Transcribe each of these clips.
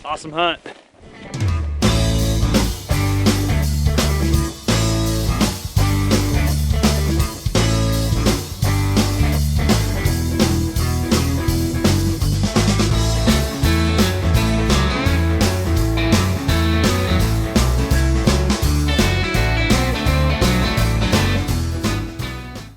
Awesome hunt.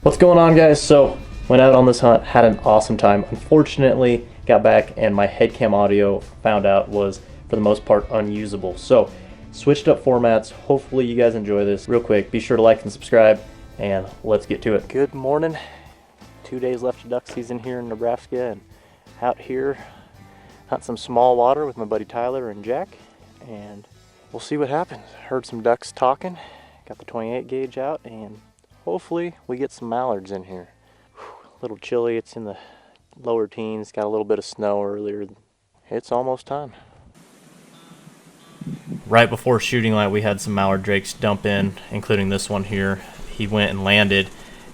What's going on, guys? So went out on this hunt, had an awesome time. Unfortunately, got back and my head cam audio found out was for the most part unusable. So switched up formats. Hopefully you guys enjoy this. Real quick, be sure to like and subscribe, and let's get to it. Good morning. 2 days left of duck season here in Nebraska, and out here hunt some small water with my buddy Tyler and Jack, and we'll see what happens. Heard some ducks talking, got the 28 gauge out, and hopefully we get some mallards in here. A little chilly, it's in the lower teens, got a little bit of snow earlier. It's almost time. Right before shooting light, we had some mallard drakes dump in, including this one here. He went and landed,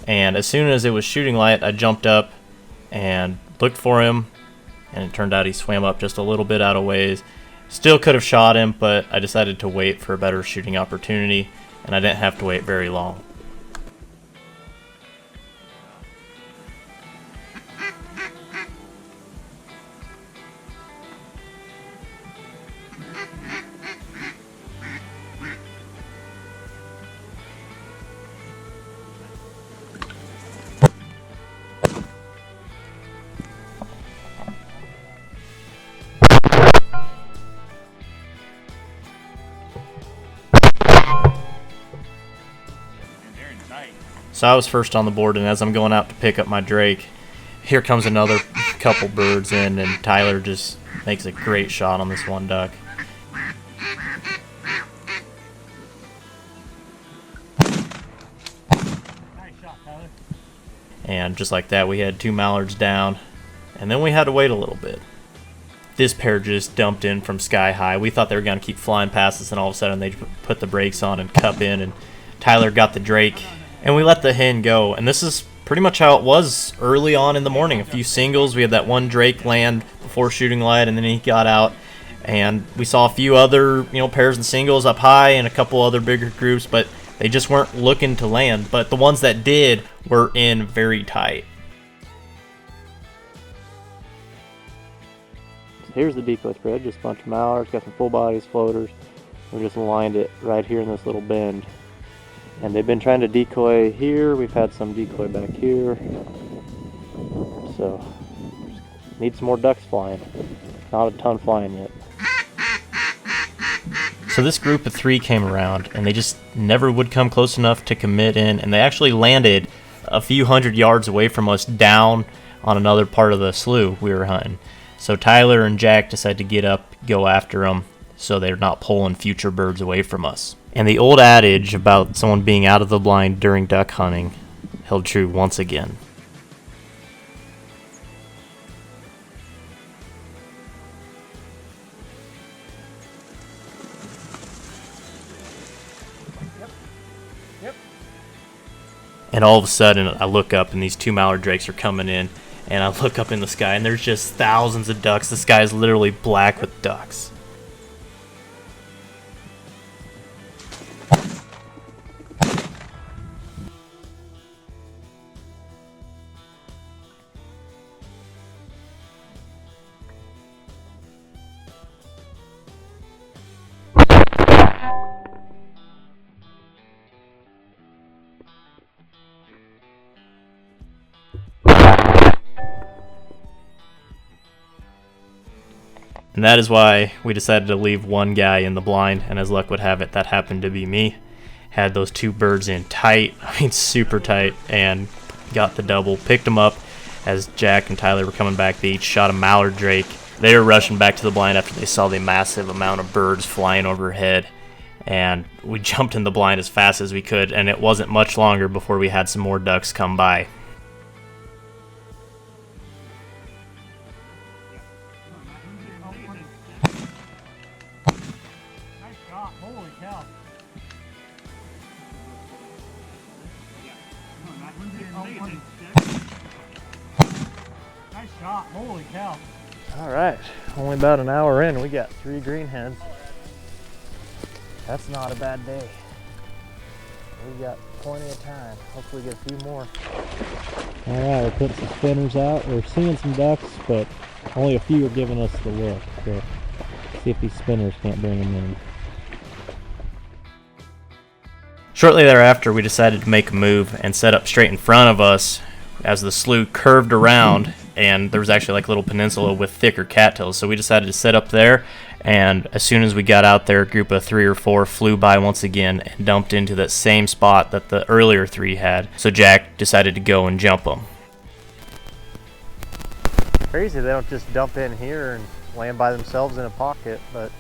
and as soon as it was shooting light, I jumped up and looked for him, and it turned out he swam up just a little bit out of ways. Still could have shot him, but I decided to wait for a better shooting opportunity, and I didn't have to wait very long. So I was first on the board, and as I'm going out to pick up my drake, here comes another couple birds in, and Tyler just makes a great shot on this one duck. Nice shot, Tyler. And just like that, we had two mallards down, and then we had to wait a little bit. This pair just dumped in from sky high. We thought they were going to keep flying past us, and all of a sudden they put the brakes on and cup in, and Tyler got the drake, and we let the hen go. And this is pretty much how it was early on in the morning. A few singles. We had that one drake land before shooting light, and then he got out, and we saw a few other pairs and singles up high and a couple other bigger groups, but they just weren't looking to land. But the ones that did were in very tight. Here's the decoy spread, just a bunch of mallards, got some full bodies, floaters. We just lined it right here in this little bend. And they've been trying to decoy here. We've had some decoy back here. So, need some more ducks flying. Not a ton flying yet. So this group of three came around, and they just never would come close enough to commit in, and they actually landed a few hundred yards away from us down on another part of the slough we were hunting. So Tyler and Jack decided to get up, go after them, so they're not pulling future birds away from us. And the old adage about someone being out of the blind during duck hunting held true once again. Yep. And all of a sudden, I look up and these two mallard drakes are coming in, and I look up in the sky and there's just thousands of ducks. The sky is literally black with ducks. And that is why we decided to leave one guy in the blind, and as luck would have it, that happened to be me. Had those two birds in tight, super tight, and got the double. Picked them up as Jack and Tyler were coming back. They each shot a mallard drake. They were rushing back to the blind after they saw the massive amount of birds flying overhead, and we jumped in the blind as fast as we could, and it wasn't much longer before we had some more ducks come by. Holy cow. Nice shot. Holy cow. All right, only about an hour in, we got 3 greenheads. That's not a bad day. We got plenty of time. Hopefully get a few more. All right, we're putting some spinners out. We're seeing some ducks, but only a few are giving us the look. So see if these spinners can't bring them in. Shortly thereafter, we decided to make a move and set up straight in front of us as the slough curved around, and there was actually like a little peninsula with thicker cattails. So we decided to set up there, and as soon as we got out there, a group of 3 or 4 flew by once again and dumped into that same spot that the earlier 3 had. So Jack decided to go and jump them. Crazy they don't just dump in here and land by themselves in a pocket, but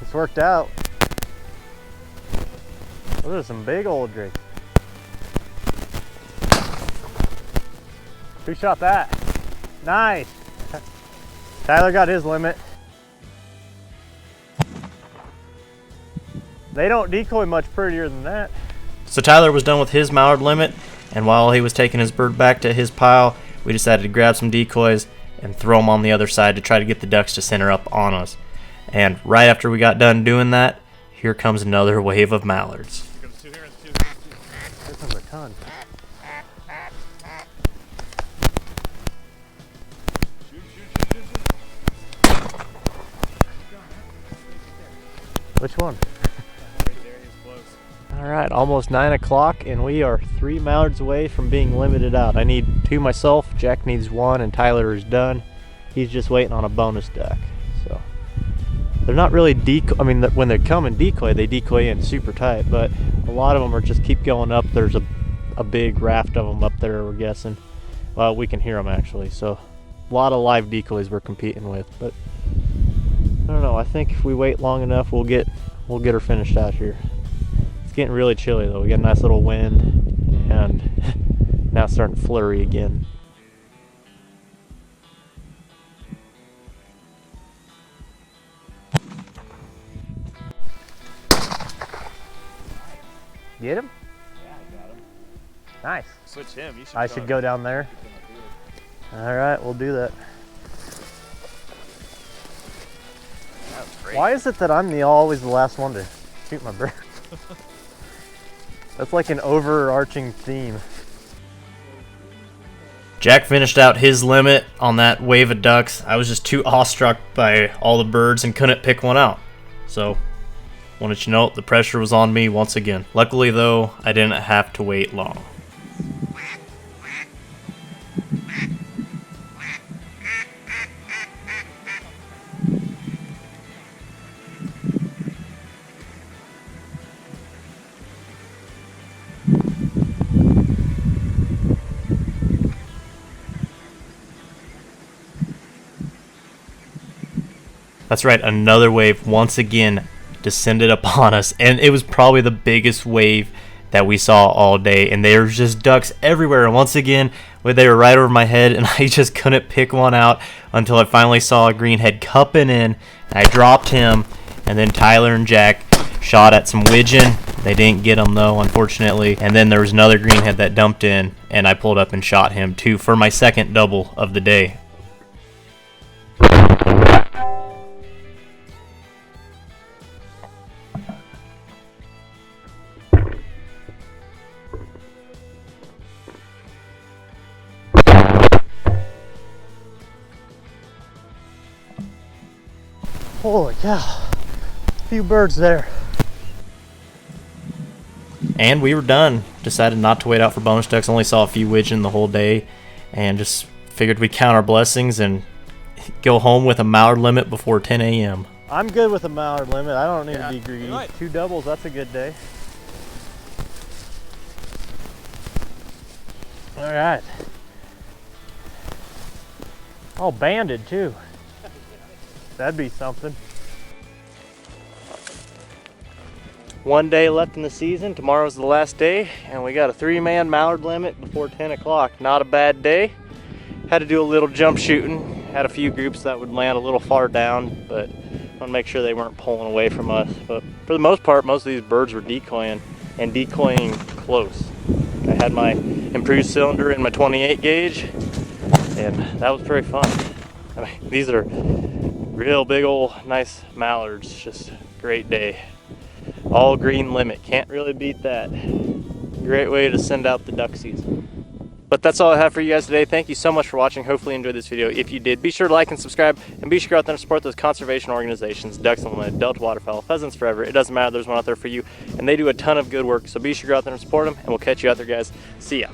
it's worked out. Those are some big old drakes. Who shot that? Nice. Tyler got his limit. They don't decoy much prettier than that. So Tyler was done with his mallard limit, and while he was taking his bird back to his pile, we decided to grab some decoys and throw them on the other side to try to get the ducks to center up on us. And right after we got done doing that, here comes another wave of mallards. This one's a ton. Which one? All right, almost 9 o'clock, and we are 3 mallards away from being limited out. I need 2 myself, Jack needs 1, and Tyler is done. He's just waiting on a bonus duck. So they're not really I mean, when they come and decoy, they decoy in super tight, but a lot of them are just keep going up. There's a big raft of them up there, we're guessing. Well, we can hear them actually, so a lot of live decoys we're competing with, but I don't know, I think if we wait long enough, we'll get her finished out here. It's getting really chilly though. We got a nice little wind, and now it's starting to flurry again. Get him? Yeah, I got him. Nice. Switch him. You should I should go down there. All right, we'll do that. That was great. Why is it that I'm always the last one to shoot my bird? That's like an overarching theme. Jack finished out his limit on that wave of ducks. I was just too awestruck by all the birds and couldn't pick one out. So, wanted you to know the pressure was on me once again. Luckily though, I didn't have to wait long. That's right, another wave once again descended upon us, and it was probably the biggest wave that we saw all day, and there was just ducks everywhere. And once again, they were right over my head, and I just couldn't pick one out until I finally saw a greenhead cupping in, and I dropped him, and then Tyler and Jack shot at some widgeon. They didn't get him though, unfortunately, and then there was another greenhead that dumped in, and I pulled up and shot him too for my second double of the day. Holy cow, a few birds there. And we were done. Decided not to wait out for bonus ducks. Only saw a few widgeon the whole day, and just figured we'd count our blessings and go home with a mallard limit before 10 a.m. I'm good with a mallard limit. I don't need to be greedy. Right. 2 doubles, that's a good day. All right. Oh, banded too. That'd be something. 1 day left in the season. Tomorrow's the last day, and we got a 3-man mallard limit before 10 o'clock. Not a bad day. Had to do a little jump shooting. Had a few groups that would land a little far down, but I want to make sure they weren't pulling away from us. But for the most part, most of these birds were decoying, and decoying close. I had my improved cylinder in my 28 gauge, and that was very fun. I mean, these are real big old nice mallards. Just great day. All green limit, can't really beat that. Great way to send out the duck season. But that's all I have for you guys today. Thank you so much for watching. Hopefully you enjoyed this video. If you did, be sure to like and subscribe, and be sure to go out there and support those conservation organizations, Ducks Unlimited, Delta Waterfowl, Pheasants Forever. It doesn't matter, there's one out there for you, and they do a ton of good work. So be sure to go out there and support them, and we'll catch you out there, guys. See ya.